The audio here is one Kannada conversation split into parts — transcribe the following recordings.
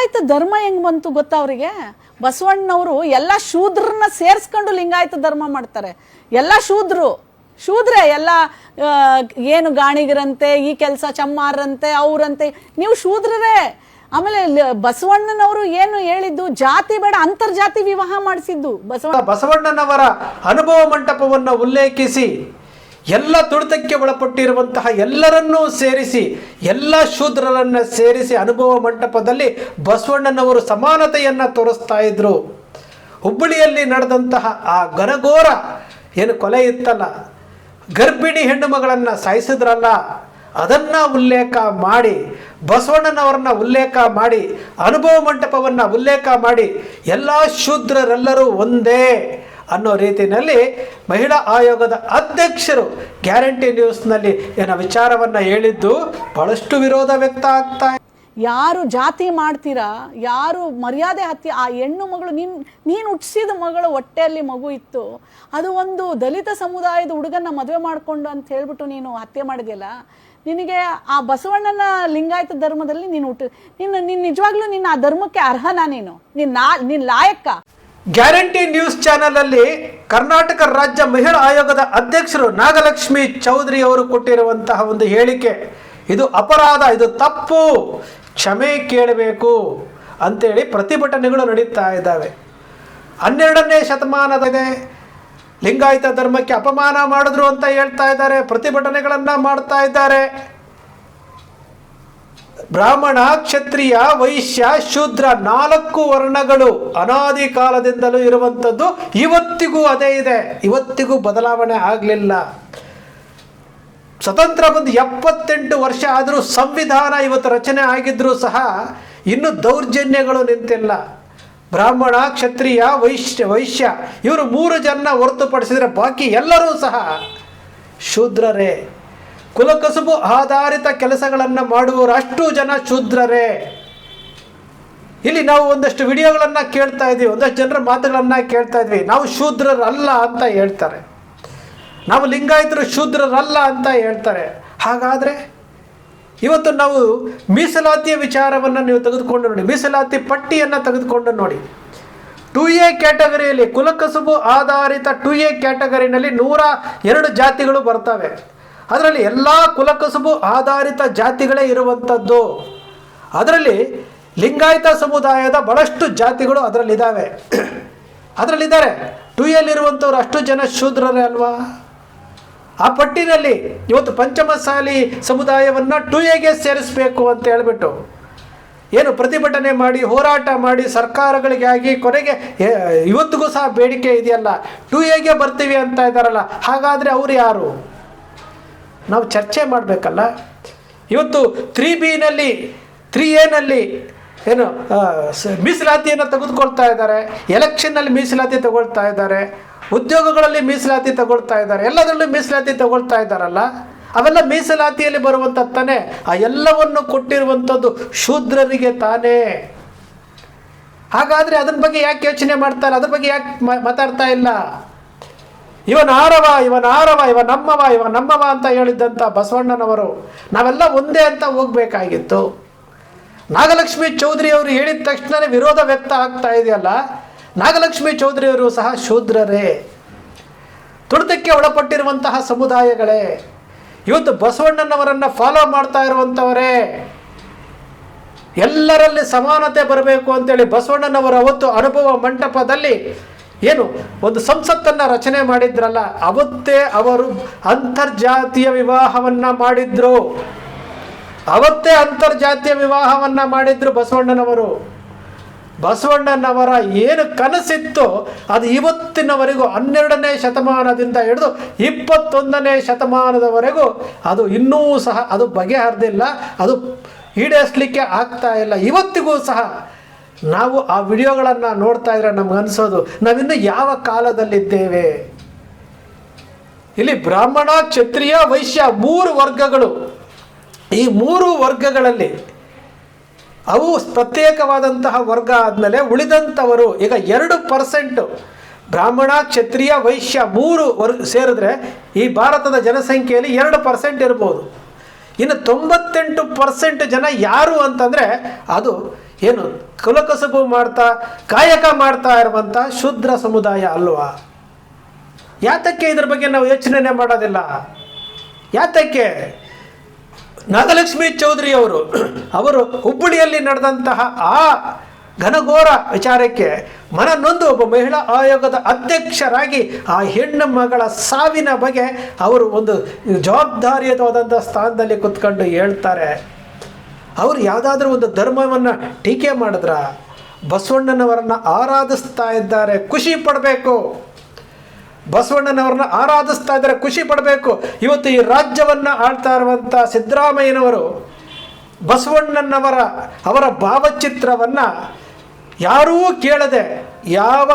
ಲಿಂಗಾಯತ ಧರ್ಮ ಹೆಂಗ್ ಬಂತು ಗೊತ್ತಾ ಅವರಿಗೆ? ಬಸವಣ್ಣನವರು ಎಲ್ಲ ಶೂದ್ರನ್ನ ಸೇರಿಸ್ಕೊಂಡು ಲಿಂಗಾಯತ ಧರ್ಮ ಮಾಡ್ತಾರೆ. ಎಲ್ಲ ಶೂದ್ರೇ ಎಲ್ಲ, ಏನು ಗಾಣಿಗರಂತೆ, ಈ ಕೆಲಸ ಚಮ್ಮಾರಂತೆ, ಅವರಂತೆ, ನೀವು ಶೂದ್ರರೇ. ಆಮೇಲೆ ಬಸವಣ್ಣನವರು ಏನು ಹೇಳಿದ್ದು, ಜಾತಿ ಬೇಡ ಅಂತರ್ಜಾತಿ ವಿವಾಹ ಮಾಡಿಸಿದ್ದು ಬಸವಣ್ಣನವರ ಅನುಭವ ಮಂಟಪವನ್ನು ಉಲ್ಲೇಖಿಸಿ ಎಲ್ಲ ತುಳಿತಕ್ಕೆ ಒಳಪಟ್ಟಿರುವಂತಹ ಎಲ್ಲರನ್ನೂ ಸೇರಿಸಿ, ಎಲ್ಲ ಶೂದ್ರರನ್ನು ಸೇರಿಸಿ ಅನುಭವ ಮಂಟಪದಲ್ಲಿ ಬಸವಣ್ಣನವರು ಸಮಾನತೆಯನ್ನು ತೋರಿಸ್ತಾ ಇದ್ರು. ಹುಬ್ಬಳ್ಳಿಯಲ್ಲಿ ನಡೆದಂತಹ ಆ ಘನಘೋರ ಏನು ಕೊಲೆ ಇತ್ತಲ್ಲ, ಗರ್ಭಿಣಿ ಹೆಣ್ಣು ಮಗಳನ್ನು ಸಾಯಿಸಿದ್ರಲ್ಲ, ಅದನ್ನು ಉಲ್ಲೇಖ ಮಾಡಿ, ಬಸವಣ್ಣನವರನ್ನ ಉಲ್ಲೇಖ ಮಾಡಿ, ಅನುಭವ ಮಂಟಪವನ್ನು ಉಲ್ಲೇಖ ಮಾಡಿ, ಎಲ್ಲ ಶೂದ್ರರೆಲ್ಲರೂ ಒಂದೇ ಅನ್ನೋ ರೀತಿಯಲ್ಲಿ ಮಹಿಳಾ ಆಯೋಗದ ಅಧ್ಯಕ್ಷರು ಗ್ಯಾರಂಟಿ ನ್ಯೂಸ್ನಲ್ಲಿ ಏನೋ ವಿಚಾರವನ್ನು ಹೇಳಿದ್ದು ಬಹಳಷ್ಟು ವಿರೋಧ ವ್ಯಕ್ತ ಆಗ್ತಾ ಇದೆ. ಯಾರು ಜಾತಿ ಮಾಡ್ತೀರಾ, ಯಾರು ಮರ್ಯಾದೆ ಹತ್ತಿ, ಆ ಹೆಣ್ಣು ಮಗಳು ನೀನು ಹುಟ್ಟಿಸಿದ ಮಗಳು ಹೊಟ್ಟೆಯಲ್ಲಿ ಮಗು ಇತ್ತು, ಅದು ಒಂದು ದಲಿತ ಸಮುದಾಯದ ಹುಡುಗನ್ನ ಮದುವೆ ಮಾಡಿಕೊಂಡು ಅಂತ ಹೇಳ್ಬಿಟ್ಟು ನೀನು ಹತ್ಯೆ ಮಾಡಿದೆಯಲ್ಲ, ನಿನಗೆ ಆ ಬಸವಣ್ಣನ ಲಿಂಗಾಯತ ಧರ್ಮದಲ್ಲಿ ನೀನು ನೀನು ನಿಜವಾಗ್ಲೂ ನಿನ್ನ ಆ ಧರ್ಮಕ್ಕೆ ಅರ್ಹನಾ? ನೀನು ಲಾಯಕ್ಕ? ಗ್ಯಾರಂಟಿ ನ್ಯೂಸ್ ಚಾನೆಲ್ ಅಲ್ಲಿ ಕರ್ನಾಟಕ ರಾಜ್ಯ ಮಹಿಳಾ ಆಯೋಗದ ಅಧ್ಯಕ್ಷರು ನಾಗಲಕ್ಷ್ಮಿ ಚೌಧರಿ ಅವರು ಕೊಟ್ಟಿರುವಂತಹ ಒಂದು ಹೇಳಿಕೆ, ಇದು ಅಪರಾಧ, ಇದು ತಪ್ಪು, ಕ್ಷಮೆ ಕೇಳಬೇಕು ಅಂತೇಳಿ ಪ್ರತಿಭಟನೆಗಳು ನಡೀತಾ ಇದ್ದಾವೆ. 12ನೇ ಶತಮಾನದ ಲಿಂಗಾಯತ ಧರ್ಮಕ್ಕೆ ಅಪಮಾನ ಮಾಡಿದ್ರು ಅಂತ ಹೇಳ್ತಾ ಇದ್ದಾರೆ, ಪ್ರತಿಭಟನೆಗಳನ್ನು ಮಾಡ್ತಾ ಇದ್ದಾರೆ. ಬ್ರಾಹ್ಮಣ, ಕ್ಷತ್ರಿಯ, ವೈಶ್ಯ, ಶೂದ್ರ 4 ವರ್ಣಗಳು ಅನಾದಿ ಕಾಲದಿಂದಲೂ ಇರುವಂಥದ್ದು, ಇವತ್ತಿಗೂ ಅದೇ ಇದೆ, ಇವತ್ತಿಗೂ ಬದಲಾವಣೆ ಆಗಲಿಲ್ಲ. ಸ್ವತಂತ್ರ ಬಂದು 78 ವರ್ಷ ಆದರೂ ಸಂವಿಧಾನ ಇವತ್ತು ರಚನೆ ಆಗಿದ್ರೂ ಸಹ ಇನ್ನೂ ದೌರ್ಜನ್ಯಗಳು ನಿಂತಿಲ್ಲ. ಬ್ರಾಹ್ಮಣ, ಕ್ಷತ್ರಿಯ, ವೈಶ್ಯ ಇವರು 3 ಜನ ಹೊರತುಪಡಿಸಿದರೆ ಬಾಕಿ ಎಲ್ಲರೂ ಸಹ ಶೂದ್ರರೇ. ಕುಲಕಸುಬು ಆಧಾರಿತ ಕೆಲಸಗಳನ್ನು ಮಾಡುವವರು ಅಷ್ಟು ಜನ ಶೂದ್ರರೇ. ಇಲ್ಲಿ ನಾವು ಒಂದಷ್ಟು ವಿಡಿಯೋಗಳನ್ನು ಕೇಳ್ತಾ ಇದ್ವಿ, ಒಂದಷ್ಟು ಜನರ ಮಾತುಗಳನ್ನು ಕೇಳ್ತಾ ಇದ್ವಿ, ನಾವು ಶೂದ್ರರಲ್ಲ ಅಂತ ಹೇಳ್ತಾರೆ, ನಾವು ಲಿಂಗಾಯತರು ಶೂದ್ರರಲ್ಲ ಅಂತ ಹೇಳ್ತಾರೆ. ಹಾಗಾದರೆ ಇವತ್ತು ನಾವು ಮೀಸಲಾತಿಯ ವಿಚಾರವನ್ನು ನೀವು ತೆಗೆದುಕೊಂಡು ನೋಡಿ, ಮೀಸಲಾತಿ ಪಟ್ಟಿಯನ್ನು ತೆಗೆದುಕೊಂಡು ನೋಡಿ. 2A ಕ್ಯಾಟಗರಿಯಲ್ಲಿ, ಕುಲಕಸುಬು ಆಧಾರಿತ 2A ಕ್ಯಾಟಗರಿನಲ್ಲಿ 102 ಜಾತಿಗಳು ಬರ್ತವೆ. ಅದರಲ್ಲಿ ಎಲ್ಲ ಕುಲಕಸುಬು ಆಧಾರಿತ ಜಾತಿಗಳೇ ಇರುವಂಥದ್ದು. ಅದರಲ್ಲಿ ಲಿಂಗಾಯತ ಸಮುದಾಯದ ಬಹಳಷ್ಟು ಜಾತಿಗಳು ಅದರಲ್ಲಿದ್ದಾವೆ, ಅದರಲ್ಲಿದ್ದಾರೆ. 2Aಲ್ಲಿರುವಂಥವ್ರು ಅಷ್ಟು ಜನ ಶೂದ್ರರೇ ಅಲ್ವಾ? ಆ ಪಟ್ಟಿನಲ್ಲಿ ಇವತ್ತು ಪಂಚಮಸಾಲಿ ಸಮುದಾಯವನ್ನು 2Aಗೆ ಸೇರಿಸಬೇಕು ಅಂತ ಹೇಳಿಬಿಟ್ಟು ಏನು ಪ್ರತಿಭಟನೆ ಮಾಡಿ, ಹೋರಾಟ ಮಾಡಿ, ಸರ್ಕಾರಗಳಿಗಾಗಿ ಕೊನೆಗೆ ಇವತ್ತಿಗೂ ಸಹ ಬೇಡಿಕೆ ಇದೆಯಲ್ಲ, 2Aಗೆ ಬರ್ತೀವಿ ಅಂತ ಇದ್ದಾರಲ್ಲ, ಹಾಗಾದರೆ ಅವರು ಯಾರು? ನಾವು ಚರ್ಚೆ ಮಾಡಬೇಕಲ್ಲ. ಇವತ್ತು 3Bನಲ್ಲಿ 3Aನಲ್ಲಿ ಏನು ಮೀಸಲಾತಿಯನ್ನು ತೆಗೆದುಕೊಳ್ತಾ ಇದ್ದಾರೆ, ಎಲೆಕ್ಷನ್ನಲ್ಲಿ ಮೀಸಲಾತಿ ತಗೊಳ್ತಾ ಇದ್ದಾರೆ, ಉದ್ಯೋಗಗಳಲ್ಲಿ ಮೀಸಲಾತಿ ತಗೊಳ್ತಾ ಇದ್ದಾರೆ, ಎಲ್ಲದರಲ್ಲೂ ಮೀಸಲಾತಿ ತಗೊಳ್ತಾ ಇದ್ದಾರಲ್ಲ, ಅವೆಲ್ಲ ಮೀಸಲಾತಿಯಲ್ಲಿ ಬರುವಂಥದ್ದು ತಾನೇ. ಆ ಎಲ್ಲವನ್ನು ಕೊಟ್ಟಿರುವಂಥದ್ದು ಶೂದ್ರರಿಗೆ ತಾನೇ. ಹಾಗಾದರೆ ಅದರ ಬಗ್ಗೆ ಯಾಕೆ ಯೋಚನೆ ಮಾಡ್ತಾರೆ, ಅದ್ರ ಬಗ್ಗೆ ಯಾಕೆ ಮಾತಾಡ್ತಾ ಇಲ್ಲ? ಇವನಾರವ ಇವ ನಮ್ಮವ ಅಂತ ಹೇಳಿದ್ದಂಥ ಬಸವಣ್ಣನವರು ನಾವೆಲ್ಲ ಒಂದೇ ಅಂತ ಹೋಗ್ಬೇಕಾಗಿತ್ತು. ನಾಗಲಕ್ಷ್ಮಿ ಚೌಧರಿ ಅವರು ಹೇಳಿದ ತಕ್ಷಣವೇ ವಿರೋಧ ವ್ಯಕ್ತ ಆಗ್ತಾ ಇದೆಯಲ್ಲ, ನಾಗಲಕ್ಷ್ಮಿ ಚೌಧರಿ ಅವರು ಸಹ ಶೂದ್ರರೇ, ತುಳಿತಕ್ಕೆ ಒಳಪಟ್ಟಿರುವಂತಹ ಸಮುದಾಯಗಳೇ, ಇವತ್ತು ಬಸವಣ್ಣನವರನ್ನು ಫಾಲೋ ಮಾಡ್ತಾ ಇರುವಂಥವರೇ. ಎಲ್ಲರಲ್ಲಿ ಸಮಾನತೆ ಬರಬೇಕು ಅಂತೇಳಿ ಬಸವಣ್ಣನವರು ಅವತ್ತು ಅನುಭವ ಮಂಟಪದಲ್ಲಿ ಏನು ಒಂದು ಸಂಸತ್ತನ್ನು ರಚನೆ ಮಾಡಿದ್ರಲ್ಲ, ಅವತ್ತೇ ಅವರು ಅಂತರ್ಜಾತೀಯ ವಿವಾಹವನ್ನು ಮಾಡಿದ್ರು. ಅವತ್ತೇ ಅಂತರ್ಜಾತೀಯ ವಿವಾಹವನ್ನು ಮಾಡಿದ್ರು ಬಸವಣ್ಣನವರು. ಬಸವಣ್ಣನವರ ಏನು ಕನಸಿತ್ತು ಅದು ಇವತ್ತಿನವರೆಗೂ 12ನೇ ಶತಮಾನದಿಂದ ಹಿಡಿದು 21ನೇ ಶತಮಾನದವರೆಗೂ ಅದು ಇನ್ನೂ ಸಹ ಅದು ಬಗೆಹರಿದಿಲ್ಲ, ಅದು ಈಡೇರಿಸಲಿಕ್ಕೆ ಆಗ್ತಾ ಇಲ್ಲ. ಇವತ್ತಿಗೂ ಸಹ ನಾವು ಆ ವಿಡಿಯೋಗಳನ್ನು ನೋಡ್ತಾ ಇದ್ರೆ ನಮಗನ್ಸೋದು ನಾವಿನ್ನು ಯಾವ ಕಾಲದಲ್ಲಿದ್ದೇವೆ. ಇಲ್ಲಿ ಬ್ರಾಹ್ಮಣ, ಕ್ಷತ್ರಿಯ, ವೈಶ್ಯ 3 ವರ್ಗಗಳು. ಈ 3 ವರ್ಗಗಳಲ್ಲಿ ಅವು ಪ್ರತ್ಯೇಕವಾದಂತಹ ವರ್ಗ ಆದಮೇಲೆ ಉಳಿದಂಥವರು ಈಗ 2% ಬ್ರಾಹ್ಮಣ, ಕ್ಷತ್ರಿಯ, ವೈಶ್ಯ 3 ಸೇರಿದ್ರೆ ಈ ಭಾರತದ ಜನಸಂಖ್ಯೆಯಲ್ಲಿ 2% ಇರ್ಬೋದು. ಇನ್ನು 98% ಜನ ಯಾರು ಅಂತಂದರೆ ಅದು ಏನು ಕುಲಕಸಬು ಮಾಡ್ತಾ ಕಾಯಕ ಮಾಡ್ತಾ ಇರುವಂಥ ಶೂದ್ರ ಸಮುದಾಯ ಅಲ್ವಾ? ಯಾತಕ್ಕೆ ಇದ್ರ ಬಗ್ಗೆ ನಾವು ಯೋಚನೆ ಮಾಡೋದಿಲ್ಲ? ಯಾತಕ್ಕೆ? ನಾಗಲಕ್ಷ್ಮಿ ಚೌಧರಿ ಅವರು ಹುಬ್ಬಳ್ಳಿಯಲ್ಲಿ ನಡೆದಂತಹ ಆ ಘನಘೋರ ವಿಚಾರಕ್ಕೆ ಮನನೊಂದು ಒಬ್ಬ ಮಹಿಳಾ ಆಯೋಗದ ಅಧ್ಯಕ್ಷರಾಗಿ ಆ ಹೆಣ್ಣು ಮಗಳ ಸಾವಿನ ಬಗ್ಗೆ ಅವರು ಒಂದು ಜವಾಬ್ದಾರಿಯುತವಾದಂಥ ಸ್ಥಾನದಲ್ಲಿ ಕುತ್ಕೊಂಡು ಹೇಳ್ತಾರೆ. ಅವರು ಯಾವುದಾದ್ರೂ ಒಂದು ಧರ್ಮವನ್ನು ಟೀಕೆ ಮಾಡಿದ್ರ? ಬಸವಣ್ಣನವರನ್ನು ಆರಾಧಿಸ್ತಾ ಇದ್ದಾರೆ, ಖುಷಿ ಪಡಬೇಕು. ಬಸವಣ್ಣನವರನ್ನ ಆರಾಧಿಸ್ತಾ ಇದ್ದಾರೆ, ಖುಷಿ ಪಡಬೇಕು. ಇವತ್ತು ಈ ರಾಜ್ಯವನ್ನು ಆಳ್ತಾ ಇರುವಂಥ ಸಿದ್ದರಾಮಯ್ಯನವರು ಅವರ ಭಾವಚಿತ್ರವನ್ನು ಯಾರೂ ಕೇಳದೆ, ಯಾವ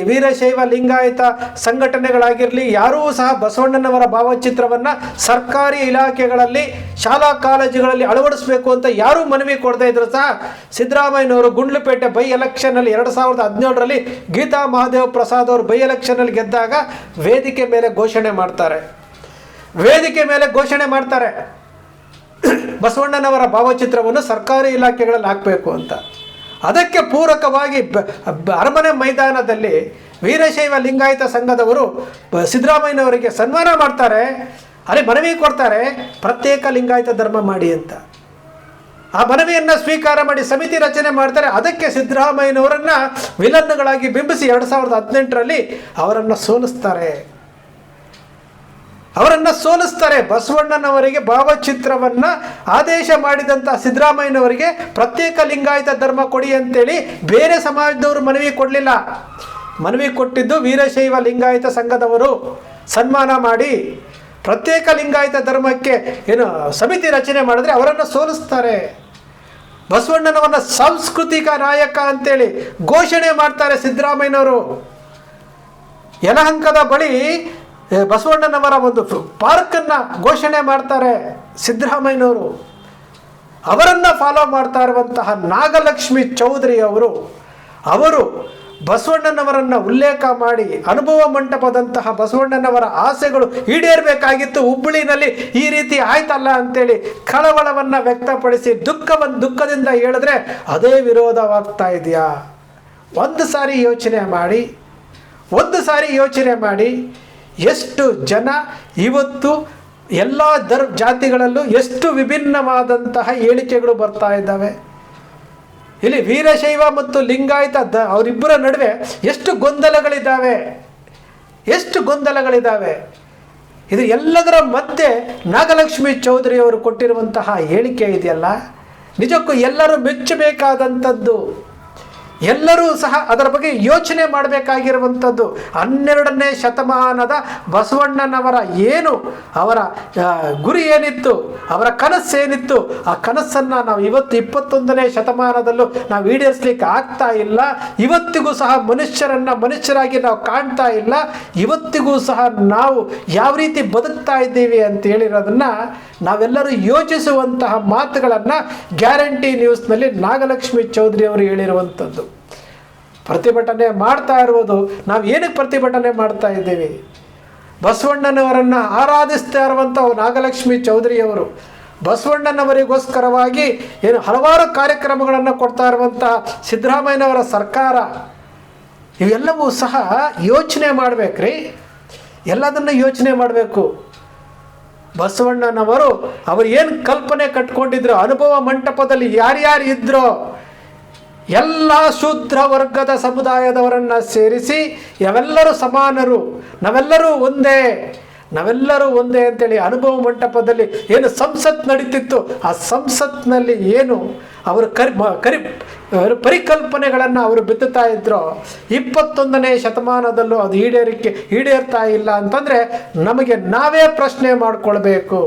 ವೀರಶೈವ ಲಿಂಗಾಯತ ಸಂಘಟನೆಗಳಾಗಿರಲಿ ಯಾರೂ ಸಹ ಬಸವಣ್ಣನವರ ಭಾವಚಿತ್ರವನ್ನು ಸರ್ಕಾರಿ ಇಲಾಖೆಗಳಲ್ಲಿ ಶಾಲಾ ಕಾಲೇಜುಗಳಲ್ಲಿ ಅಳವಡಿಸಬೇಕು ಅಂತ ಯಾರೂ ಮನವಿ ಕೊಡದೇ ಇದ್ರು ಸಹ ಸಿದ್ದರಾಮಯ್ಯನವರು ಗುಂಡ್ಲುಪೇಟೆ ಬೈ ಎಲೆಕ್ಷನ್ನಲ್ಲಿ 2017ರಲ್ಲಿ ಗೀತಾ ಮಹಾದೇವ ಪ್ರಸಾದ್ ಅವರು ಬೈ ಎಲೆಕ್ಷನ್ನಲ್ಲಿ ಗೆದ್ದಾಗ ವೇದಿಕೆ ಮೇಲೆ ಘೋಷಣೆ ಮಾಡ್ತಾರೆ ಬಸವಣ್ಣನವರ ಭಾವಚಿತ್ರವನ್ನು ಸರ್ಕಾರಿ ಇಲಾಖೆಗಳಲ್ಲಿ ಹಾಕಬೇಕು ಅಂತ. ಅದಕ್ಕೆ ಪೂರಕವಾಗಿ ಅರಮನೆ ಮೈದಾನದಲ್ಲಿ ವೀರಶೈವ ಲಿಂಗಾಯತ ಸಂಘದವರು ಸಿದ್ದರಾಮಯ್ಯನವರಿಗೆ ಸನ್ಮಾನ ಮಾಡ್ತಾರೆ, ಅಲ್ಲಿ ಮನವಿ ಕೊಡ್ತಾರೆ, ಪ್ರತ್ಯೇಕ ಲಿಂಗಾಯತ ಧರ್ಮ ಮಾಡಿ ಅಂತ. ಆ ಮನವಿಯನ್ನು ಸ್ವೀಕಾರ ಮಾಡಿ ಸಮಿತಿ ರಚನೆ ಮಾಡ್ತಾರೆ. ಅದಕ್ಕೆ ಸಿದ್ದರಾಮಯ್ಯನವರನ್ನು ವಿಲನ್ಗಳಾಗಿ ಬಿಂಬಿಸಿ 2018ರಲ್ಲಿ ಅವರನ್ನು ಸೋಲಿಸ್ತಾರೆ. ಬಸವಣ್ಣನವರಿಗೆ ಭಾವಚಿತ್ರವನ್ನು ಆದೇಶ ಮಾಡಿದಂಥ ಸಿದ್ದರಾಮಯ್ಯನವರಿಗೆ ಪ್ರತ್ಯೇಕ ಲಿಂಗಾಯತ ಧರ್ಮ ಕೊಡಿ ಅಂತೇಳಿ ಬೇರೆ ಸಮಾಜದವರು ಮನವಿ ಕೊಡಲಿಲ್ಲ. ಮನವಿ ಕೊಟ್ಟಿದ್ದು ವೀರಶೈವ ಲಿಂಗಾಯತ ಸಂಘದವರು ಸನ್ಮಾನ ಮಾಡಿ ಪ್ರತ್ಯೇಕ ಲಿಂಗಾಯತ ಧರ್ಮಕ್ಕೆ ಸಮಿತಿ ರಚನೆ ಮಾಡಿದ್ರೆ ಅವರನ್ನು ಸೋಲಿಸ್ತಾರೆ. ಬಸವಣ್ಣನವರನ್ನ ಸಾಂಸ್ಕೃತಿಕ ನಾಯಕ ಅಂತೇಳಿ ಘೋಷಣೆ ಮಾಡ್ತಾರೆ ಸಿದ್ದರಾಮಯ್ಯನವರು. ಯಲಹಂಕದ ಬಳಿ ಬಸವಣ್ಣನವರ ಒಂದು ಪಾರ್ಕನ್ನು ಘೋಷಣೆ ಮಾಡ್ತಾರೆ ಸಿದ್ದರಾಮಯ್ಯನವರು. ಅವರನ್ನು ಫಾಲೋ ಮಾಡ್ತಾ ಇರುವಂತಹ ನಾಗಲಕ್ಷ್ಮಿ ಚೌಧರಿ ಅವರು ಬಸವಣ್ಣನವರನ್ನು ಉಲ್ಲೇಖ ಮಾಡಿ ಅನುಭವ ಮಂಟಪದಂತಹ ಬಸವಣ್ಣನವರ ಆಸೆಗಳು ಈಡೇರಬೇಕಾಗಿತ್ತು, ಹುಬ್ಬಳ್ಳಿನಲ್ಲಿ ಈ ರೀತಿ ಆಯ್ತಲ್ಲ ಅಂತೇಳಿ ಕಳವಳವನ್ನು ವ್ಯಕ್ತಪಡಿಸಿ ದುಃಖದಿಂದ ಹೇಳಿದ್ರೆ ಅದೇ ವಿರೋಧವಾಗ್ತಾ ಇದೆಯಾ? ಒಂದು ಸಾರಿ ಯೋಚನೆ ಮಾಡಿ ಎಷ್ಟು ಜನ ಇವತ್ತು ಎಲ್ಲ ಜಾತಿಗಳಲ್ಲೂ ಎಷ್ಟು ವಿಭಿನ್ನವಾದಂತಹ ಹೇಳಿಕೆಗಳು ಬರ್ತಾ ಇದ್ದಾವೆ. ಇಲ್ಲಿ ವೀರಶೈವ ಮತ್ತು ಲಿಂಗಾಯತ ಅವರಿಬ್ಬರ ನಡುವೆ ಎಷ್ಟು ಗೊಂದಲಗಳಿದ್ದಾವೆ. ಇದು ಎಲ್ಲದರ ಮಧ್ಯೆ ನಾಗಲಕ್ಷ್ಮಿ ಚೌಧರಿ ಅವರು ಕೊಟ್ಟಿರುವಂತಹ ಹೇಳಿಕೆ ಇದೆಯಲ್ಲ, ನಿಜಕ್ಕೂ ಎಲ್ಲರೂ ಮೆಚ್ಚಬೇಕಾದಂಥದ್ದು. ಎಲ್ಲರೂ ಸಹ ಅದರ ಬಗ್ಗೆ ಯೋಚನೆ ಮಾಡಬೇಕಾಗಿರುವಂಥದ್ದು. 12ನೇ ಶತಮಾನದ ಬಸವಣ್ಣನವರ ಅವರ ಗುರಿ ಏನಿತ್ತು, ಅವರ ಕನಸೇನಿತ್ತು, ಆ ಕನಸನ್ನು ನಾವು ಇವತ್ತು 21ನೇ ಶತಮಾನದಲ್ಲೂ ನಾವು ಈಡೇರಿಸಲಿಕ್ಕೆ ಆಗ್ತಾ ಇಲ್ಲ. ಇವತ್ತಿಗೂ ಸಹ ಮನುಷ್ಯರಾಗಿ ನಾವು ಕಾಣ್ತಾ ಇಲ್ಲ. ಇವತ್ತಿಗೂ ಸಹ ನಾವು ಯಾವ ರೀತಿ ಬದುಕ್ತಾ ಇದ್ದೀವಿ ಅಂತ ಹೇಳಿರೋದನ್ನು ನಾವೆಲ್ಲರೂ ಯೋಚಿಸುವಂತಹ ಮಾತುಗಳನ್ನು ಗ್ಯಾರಂಟಿ ನ್ಯೂಸ್ನಲ್ಲಿ ನಾಗಲಕ್ಷ್ಮಿ ಚೌಧರಿ ಅವರು ಹೇಳಿರುವಂಥದ್ದು. ಪ್ರತಿಭಟನೆ ಮಾಡ್ತಾ ಇರುವುದು ನಾವು ಏನಕ್ಕೆ ಪ್ರತಿಭಟನೆ ಮಾಡ್ತಾ ಇದ್ದೀವಿ? ಬಸವಣ್ಣನವರನ್ನು ಆರಾಧಿಸ್ತಾ ಇರುವಂಥ ನಾಗಲಕ್ಷ್ಮಿ ಚೌಧರಿ ಅವರು ಬಸವಣ್ಣನವರಿಗೋಸ್ಕರವಾಗಿ ಹಲವಾರು ಕಾರ್ಯಕ್ರಮಗಳನ್ನು ಕೊಡ್ತಾ ಇರುವಂತಹ ಸಿದ್ದರಾಮಯ್ಯನವರ ಸರ್ಕಾರ, ಇವೆಲ್ಲವೂ ಸಹ ಯೋಚನೆ ಮಾಡಬೇಕ್ರಿ. ಎಲ್ಲದನ್ನು ಯೋಚನೆ ಮಾಡಬೇಕು. ಬಸವಣ್ಣನವರು ಏನು ಕಲ್ಪನೆ ಕಟ್ಕೊಂಡಿದ್ರು, ಅನುಭವ ಮಂಟಪದಲ್ಲಿ ಯಾರ್ಯಾರು ಇದ್ರೋ ಎಲ್ಲ ಶೂದ್ರ ವರ್ಗದ ಸಮುದಾಯದವರನ್ನು ಸೇರಿಸಿ ನಾವೆಲ್ಲರೂ ಸಮಾನರು, ನಾವೆಲ್ಲರೂ ಒಂದೇ ಅಂತೇಳಿ ಅನುಭವ ಮಂಟಪದಲ್ಲಿ ಏನು ಸಂಸತ್ ನಡೀತಿತ್ತು, ಆ ಸಂಸತ್ನಲ್ಲಿ ಅವರು ಪರಿಕಲ್ಪನೆಗಳನ್ನು ಅವರು ಬಿತ್ತುತ್ತಾ ಇದ್ರು. 21ನೇ ಶತಮಾನದಲ್ಲೂ ಅದು ಈಡೇರ್ತಾ ಇಲ್ಲ ಅಂತಂದರೆ ನಮಗೆ ನಾವೇ ಪ್ರಶ್ನೆ ಮಾಡಿಕೊಳ್ಬೇಕು.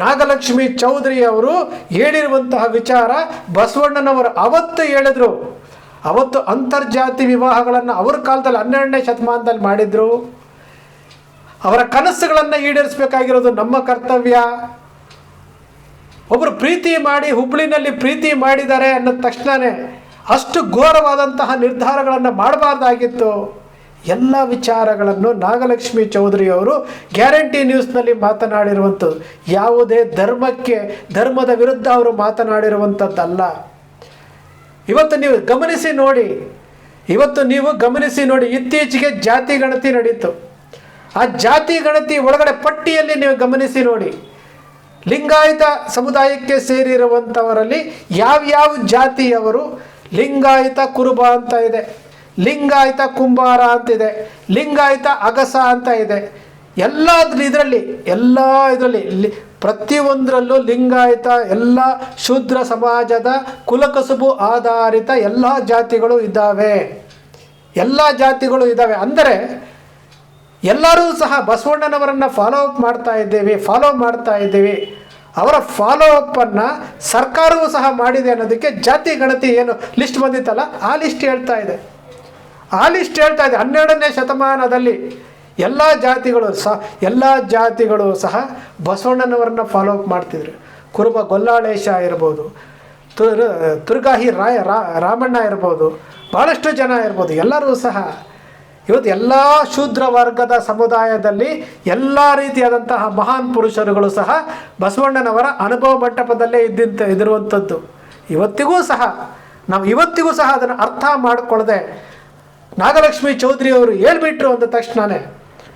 ನಾಗಲಕ್ಷ್ಮಿ ಚೌಧರಿ ಅವರು ಹೇಳಿರುವಂತಹ ವಿಚಾರ ಬಸವಣ್ಣನವರು ಅವತ್ತು ಹೇಳಿದ್ರು. ಅವತ್ತು ಅಂತರ್ಜಾತಿ ವಿವಾಹಗಳನ್ನು ಅವ್ರ ಕಾಲದಲ್ಲಿ 12ನೇ ಶತಮಾನದಲ್ಲಿ ಮಾಡಿದ್ರು. ಅವರ ಕನಸುಗಳನ್ನು ಈಡೇರಿಸಬೇಕಾಗಿರೋದು ನಮ್ಮ ಕರ್ತವ್ಯ. ಒಬ್ಬರು ಪ್ರೀತಿ ಮಾಡಿ ಹುಬ್ಬಳ್ಳಿನಲ್ಲಿ ಪ್ರೀತಿ ಮಾಡಿದ್ದಾರೆ ಅನ್ನೋ ತಕ್ಷಣವೇ ಅಷ್ಟು ಘೋರವಾದಂತಹ ನಿರ್ಧಾರಗಳನ್ನು ಮಾಡಬಾರ್ದಾಗಿತ್ತು. ಎಲ್ಲ ವಿಚಾರಗಳನ್ನು ನಾಗಲಕ್ಷ್ಮಿ ಚೌಧರಿ ಅವರು ಗ್ಯಾರಂಟಿ ನ್ಯೂಸ್ನಲ್ಲಿ ಮಾತನಾಡಿರುವಂಥದ್ದು. ಯಾವುದೇ ಧರ್ಮದ ವಿರುದ್ಧ ಅವರು ಮಾತನಾಡಿರುವಂಥದ್ದಲ್ಲ. ಇವತ್ತು ನೀವು ಗಮನಿಸಿ ನೋಡಿ, ಇತ್ತೀಚೆಗೆ ಜಾತಿ ಗಣತಿ ನಡೀತು. ಆ ಜಾತಿ ಗಣತಿ ಒಳಗಡೆ ಪಟ್ಟಿಯಲ್ಲಿ ನೀವು ಗಮನಿಸಿ ನೋಡಿ, ಲಿಂಗಾಯತ ಸಮುದಾಯಕ್ಕೆ ಸೇರಿರುವಂಥವರಲ್ಲಿ ಯಾವ್ಯಾವ ಜಾತಿಯವರು, ಲಿಂಗಾಯತ ಕುರುಬ ಅಂತ ಇದೆ, ಲಿಂಗಾಯತ ಕುಂಬಾರ ಅಂತಿದೆ, ಲಿಂಗಾಯತ ಅಗಸ ಅಂತ ಇದೆ. ಎಲ್ಲ ಇದರಲ್ಲಿ ಪ್ರತಿಯೊಂದರಲ್ಲೂ ಲಿಂಗಾಯತ ಎಲ್ಲ ಶೂದ್ರ ಸಮಾಜದ ಕುಲಕಸುಬು ಆಧಾರಿತ ಎಲ್ಲ ಜಾತಿಗಳು ಇದ್ದಾವೆ. ಅಂದರೆ ಎಲ್ಲರೂ ಸಹ ಬಸವಣ್ಣನವರನ್ನು ಫಾಲೋ ಮಾಡ್ತಾ ಇದ್ದೀವಿ. ಅವರ ಫಾಲೋ ಅನ್ನು ಸರ್ಕಾರವೂ ಸಹ ಮಾಡಿದೆ ಅನ್ನೋದಕ್ಕೆ ಜಾತಿ ಗಣತಿ ಏನು ಲಿಸ್ಟ್ ಬಂದಿತ್ತಲ್ಲ, ಆ ಲಿಸ್ಟ್ ಹೇಳ್ತಾ ಇದೆ. 12ನೇ ಶತಮಾನದಲ್ಲಿ ಎಲ್ಲ ಜಾತಿಗಳು ಸಹ ಬಸವಣ್ಣನವರನ್ನು ಫಾಲೋ ಅಪ್ ಮಾಡ್ತಿದ್ರು. ಕುರುಬ ಗೊಲ್ಲಾಳೇಶ ಇರ್ಬೋದು, ತುರ್ಗಾಹಿ ರಾಮಣ್ಣ ಇರ್ಬೋದು, ಭಾಳಷ್ಟು ಜನ ಇರ್ಬೋದು, ಎಲ್ಲರೂ ಸಹ ಇವತ್ತು ಎಲ್ಲ ಶೂದ್ರ ವರ್ಗದ ಸಮುದಾಯದಲ್ಲಿ ಎಲ್ಲ ರೀತಿಯಾದಂತಹ ಮಹಾನ್ ಪುರುಷರುಗಳು ಸಹ ಬಸವಣ್ಣನವರ ಅನುಭವ ಮಂಟಪದಲ್ಲೇ ಇದ್ದಿರುವಂಥದ್ದು. ಇವತ್ತಿಗೂ ಸಹ ಅದನ್ನು ಅರ್ಥ ಮಾಡಿಕೊಳ್ಳದೆ ನಾಗಲಕ್ಷ್ಮಿ ಚೌಧರಿ ಅವರು ಹೇಳ್ಬಿಟ್ರು ಅಂದ ತಕ್ಷಣವೇ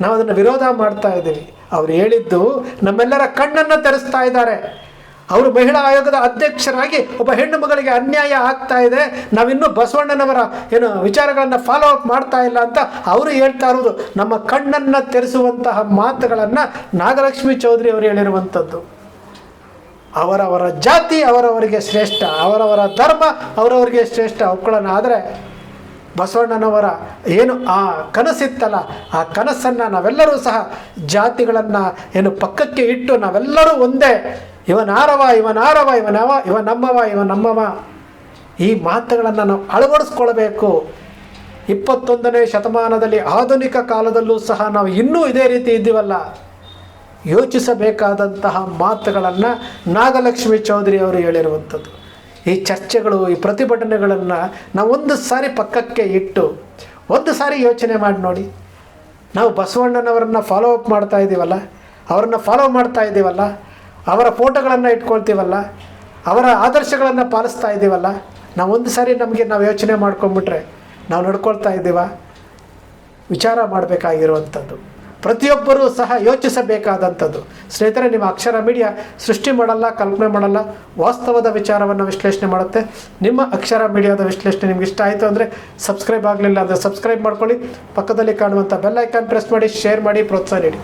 ನಾವು ಅದನ್ನು ವಿರೋಧ ಮಾಡ್ತಾ ಇದ್ದೀವಿ. ಅವ್ರು ಹೇಳಿದ್ದು ನಮ್ಮೆಲ್ಲರ ಕಣ್ಣನ್ನು ತೆರೆಸ್ತಾ ಇದ್ದಾರೆ. ಅವರು ಮಹಿಳಾ ಆಯೋಗದ ಅಧ್ಯಕ್ಷರಾಗಿ ಒಬ್ಬ ಹೆಣ್ಣು ಮಗಳಿಗೆ ಅನ್ಯಾಯ ಆಗ್ತಾ ಇದೆ, ನಾವಿನ್ನೂ ಬಸವಣ್ಣನವರ ವಿಚಾರಗಳನ್ನು ಫಾಲೋ ಅಪ್ ಮಾಡ್ತಾ ಇಲ್ಲ ಅಂತ ಅವರು ಹೇಳ್ತಾ ಇರೋದು. ನಮ್ಮ ಕಣ್ಣನ್ನು ತೆರೆಸುವಂತಹ ಮಾತುಗಳನ್ನು ನಾಗಲಕ್ಷ್ಮಿ ಚೌಧರಿ ಅವರು ಹೇಳಿರುವಂಥದ್ದು. ಅವರವರ ಜಾತಿ ಅವರವರಿಗೆ ಶ್ರೇಷ್ಠ, ಅವರವರ ಧರ್ಮ ಅವರವರಿಗೆ ಶ್ರೇಷ್ಠ ಒಪ್ಕೊಳ್ಳೋಣ. ಆದರೆ ಬಸವಣ್ಣನವರ ಏನು ಆ ಕನಸಿತ್ತಲ್ಲ, ಆ ಕನಸನ್ನು ನಾವೆಲ್ಲರೂ ಸಹ ಜಾತಿಗಳನ್ನು ಪಕ್ಕಕ್ಕೆ ಇಟ್ಟು ನಾವೆಲ್ಲರೂ ಒಂದೇ, ಇವನಾರವ ನಮ್ಮವ ಈ ಮಾತುಗಳನ್ನು ನಾವು ಅಳವಡಿಸ್ಕೊಳ್ಬೇಕು. 21ನೇ ಶತಮಾನದಲ್ಲಿ ಆಧುನಿಕ ಕಾಲದಲ್ಲೂ ಸಹ ನಾವು ಇನ್ನೂ ಇದೇ ರೀತಿ ಇದ್ದೀವಲ್ಲ. ಯೋಚಿಸಬೇಕಾದಂತಹ ಮಾತುಗಳನ್ನು ನಾಗಲಕ್ಷ್ಮಿ ಚೌಧರಿ ಅವರು ಹೇಳಿರುವಂಥದ್ದು. ಈ ಚರ್ಚೆಗಳು, ಈ ಪ್ರತಿಭಟನೆಗಳನ್ನು ನಾವು ಒಂದು ಸಾರಿ ಪಕ್ಕಕ್ಕೆ ಇಟ್ಟು ಒಂದು ಸಾರಿ ಯೋಚನೆ ಮಾಡಿ ನೋಡಿ. ನಾವು ಬಸವಣ್ಣನವರನ್ನು ಫಾಲೋ ಅಪ್ ಮಾಡ್ತಾ ಇದ್ದೀವಲ್ಲ, ಅವರ ಫೋಟೋಗಳನ್ನು ಇಟ್ಕೊಳ್ತೀವಲ್ಲ, ಅವರ ಆದರ್ಶಗಳನ್ನು ಪಾಲಿಸ್ತಾ ಇದ್ದೀವಲ್ಲ, ನಾವು ಒಂದು ಸಾರಿ ನಾವು ಯೋಚನೆ ಮಾಡ್ಕೊಂಡ್ಬಿಟ್ರೆ ನಾವು ನಡ್ಕೊಳ್ತಾ ಇದ್ದೀವ? ವಿಚಾರ ಮಾಡಬೇಕಾಗಿರುವಂಥದ್ದು, ಪ್ರತಿಯೊಬ್ಬರೂ ಸಹ ಯೋಚಿಸಬೇಕಾದಂಥದ್ದು. ಸ್ನೇಹಿತರೆ, ನಿಮ್ಮ ಅಕ್ಷರ ಮೀಡಿಯಾ ಸೃಷ್ಟಿ ಮಾಡಲ್ಲ, ಕಲ್ಪನೆ ಮಾಡಲ್ಲ, ವಾಸ್ತವದ ವಿಚಾರವನ್ನು ವಿಶ್ಲೇಷಣೆ ಮಾಡುತ್ತೆ. ನಿಮ್ಮ ಅಕ್ಷರ ಮೀಡಿಯಾದ ವಿಶ್ಲೇಷಣೆ ನಿಮ್ಗೆ ಇಷ್ಟ ಆಯಿತು ಅಂದರೆ ಸಬ್ಸ್ಕ್ರೈಬ್ ಆಗಲಿಲ್ಲ ಅಂದರೆ ಸಬ್ಸ್ಕ್ರೈಬ್ ಮಾಡ್ಕೊಳ್ಳಿ. ಪಕ್ಕದಲ್ಲಿ ಕಾಣುವಂಥ ಬೆಲ್ ಐಕಾನ್ ಪ್ರೆಸ್ ಮಾಡಿ, ಶೇರ್ ಮಾಡಿ, ಪ್ರೋತ್ಸಾಹ ನೀಡಿ.